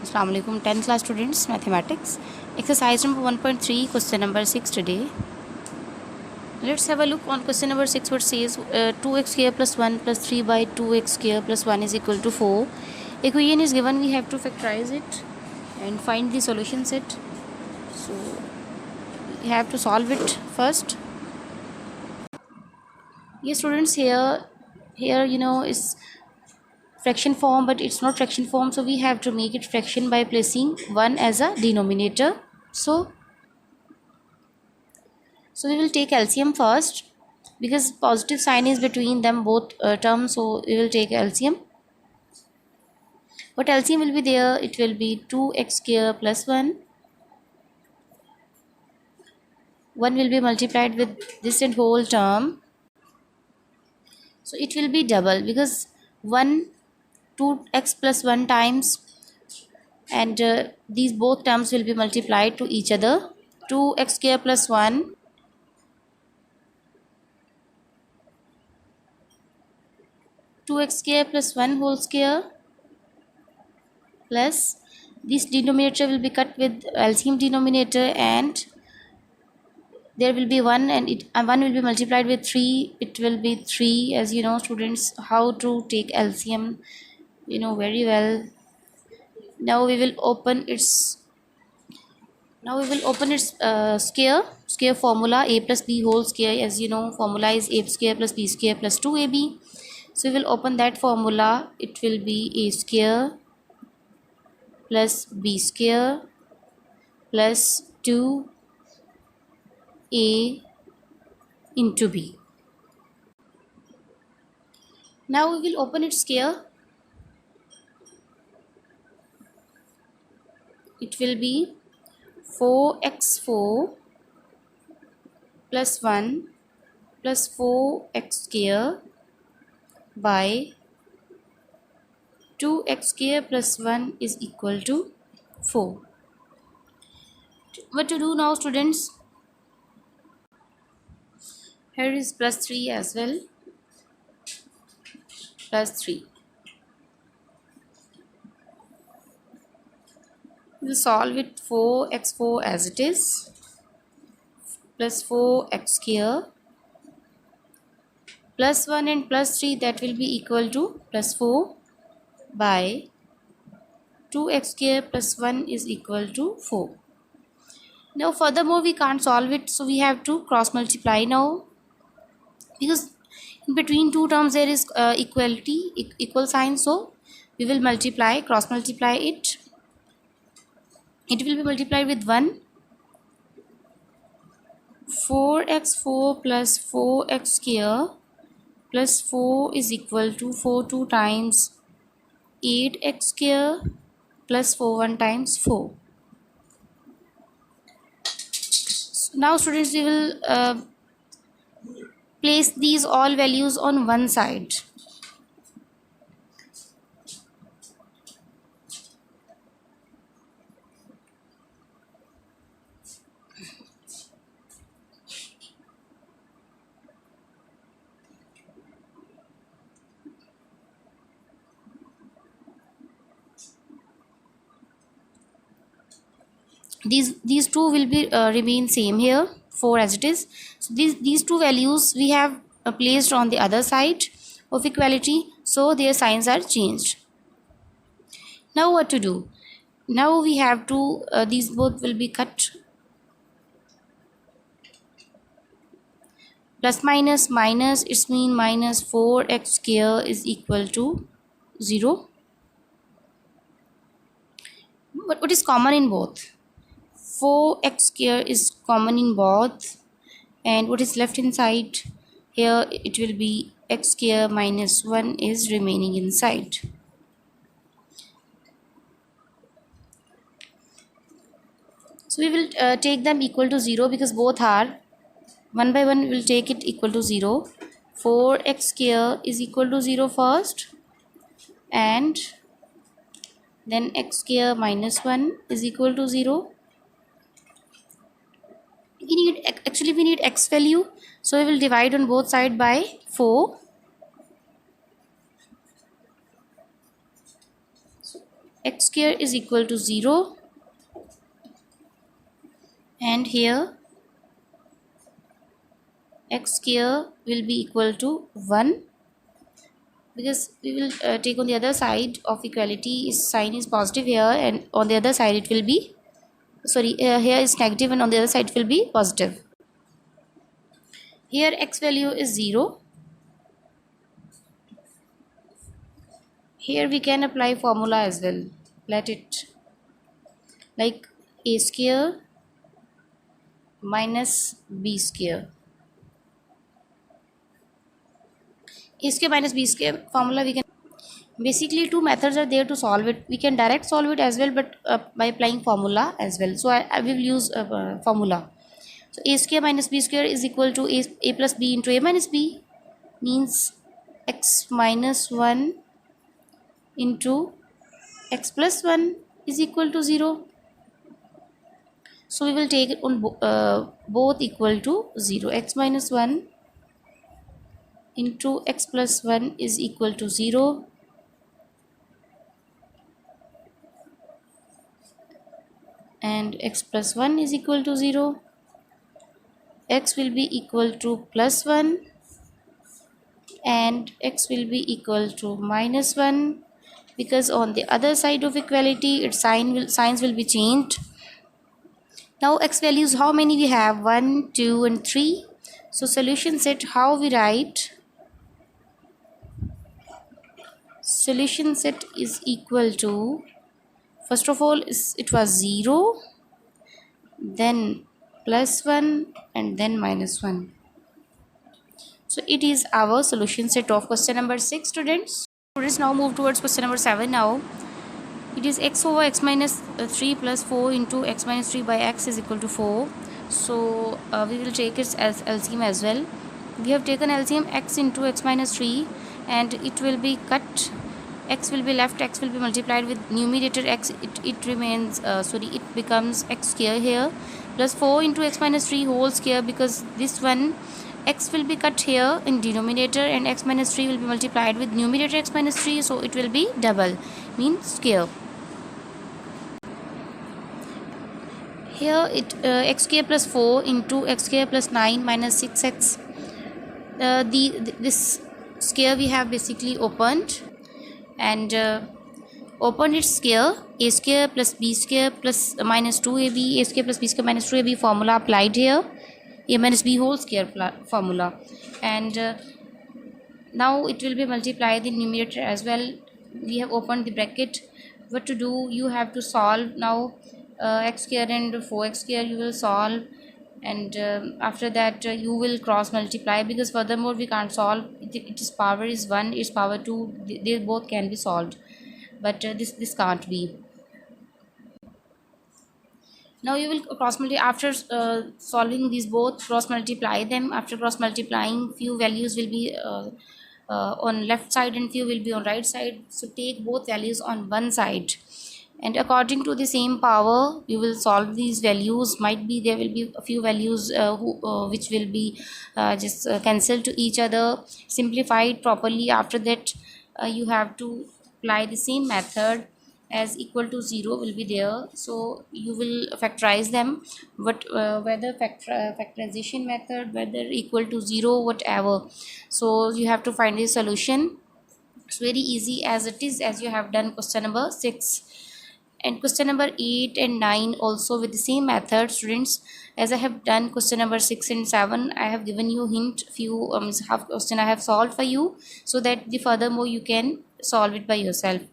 Assalamu alaikum 10th class students, mathematics exercise number 1.3 question number 6 today. Let's have a look on question number 6, which says 2x square plus 1 plus 3 by 2x square plus 1 is equal to 4. Equation is given, we have to factorize it and find the solution set. So we have to solve it first. Yes students, here is fraction form, but it's not fraction form, so we have to make it fraction by placing 1 as a denominator. So we will take LCM first, because positive sign is between them both terms, so we will take LCM. What LCM will be there? It will be 2x square plus 1. 1 will be multiplied with this and whole term, so it will be double, because 1 2x plus 1 times, and these both terms will be multiplied to each other. 2x square plus 1, 2x square plus 1 whole square, plus this denominator will be cut with LCM denominator, and there will be 1, and 1 will be multiplied with 3, it will be 3. As you know students, how to take LCM, very well. Now we will open its square formula, a plus b whole square. As you know, formula is a square plus b square plus 2ab. So we will open that formula. It will be a square plus b square plus 2a into b. Now we will open its square. It will be 4x4 plus 1 plus 4x square by 2x square plus 1 is equal to 4. What to do now students? Here is plus 3 as well. Plus 3. We will solve it 4x4 as it is, plus 4x square plus 1 and plus 3, that will be equal to plus 4 by 2x square plus 1 is equal to 4. Now furthermore we can't solve it, so we have to cross multiply now, because in between two terms there is equal sign, so we will cross multiply it. It will be multiplied with 1. 4x4 plus 4x square plus 4 is equal to 4 2 times 8x square plus 4 1 times 4. So now students, we will place these all values on one side. These two will be remain same here, 4 as it is. So these two values we have placed on the other side of equality, so their signs are changed. Now what to do? Now we have to these both will be cut. Plus minus minus, it's mean minus 4x square is equal to 0. But what is common in both? 4x square is common in both, and what is left inside here, it will be x square minus 1 is remaining inside. So we will take them equal to 0, because both are one by one. We will take it equal to 0. 4x square is equal to 0 first, and then x square minus 1 is equal to 0. We need x value, so we will divide on both sides by 4. x square is equal to 0, and here x square will be equal to 1, because we will take on the other side of equality is sign is positive here, and on the other side it will be, sorry, here is negative and on the other side it will be positive. Here x value is 0. Here we can apply formula as well. Let it like a square minus b square. A square minus b square formula we can, basically two methods are there to solve it. We can direct solve it as well, but by applying formula as well. So I will use formula. So a square minus b square is equal to a plus b into a minus b, means x minus 1 into x plus 1 is equal to 0. So we will take it on both equal to 0. X minus 1 into x plus 1 is equal to 0. And x plus 1 is equal to 0. X will be equal to plus 1 and x will be equal to minus 1, because on the other side of equality its signs will be changed. Now x values, how many we have? 1, 2 and 3. So solution set, how we write? Solution set is equal to, first of all it was 0, then plus 1 and then minus 1. So it is our solution set of question number 6, students. Students, now move towards question number 7 now. It is x over x minus 3 plus 4 into x minus 3 by x is equal to 4. So we will take it as LCM as well. We have taken LCM x into x minus 3 and it will be cut. X will be left, x will be multiplied with numerator x, it remains, it becomes x square here, plus 4 into x minus 3 whole square, because this one x will be cut here in denominator and x minus 3 will be multiplied with numerator x minus 3, so it will be double, means square. Here it x square plus 4 into x square plus 9 minus 6x. This square we have basically opened and opened its square. A square plus b square plus minus 2ab, a square plus b square minus 2ab formula applied here, a minus b whole square formula, and now it will be multiplied in numerator as well. We have opened the bracket. What to do? You have to solve now. X square and 4x square you will solve, and after that you will cross multiply, because furthermore we can't solve its power is 1, its power 2, they both can be solved, but this can't be. Now you will cross multiply after solving these both, cross multiply them. After cross multiplying, few values will be on left side and few will be on right side, so take both values on one side, and according to the same power you will solve these values. Might be there will be a few values which will be just cancelled to each other, simplified properly. After that you have to apply the same method, as equal to 0 will be there, so you will factorize them, but whether factorization method, whether equal to 0, whatever, so you have to find the solution. It's very easy as it is, as you have done question number 6 and question number 8 and 9 also with the same method, students. As I have done question number 6 and 7, I have given you hint, few half question I have solved for you, so that the furthermore you can solve it by yourself.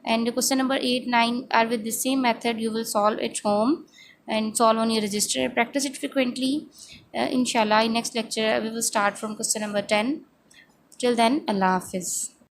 And question number 8, 9 are with the same method. You will solve at home and solve on your register, practice it frequently. Inshallah in next lecture we will start from question number 10. Till then, Allah Hafiz.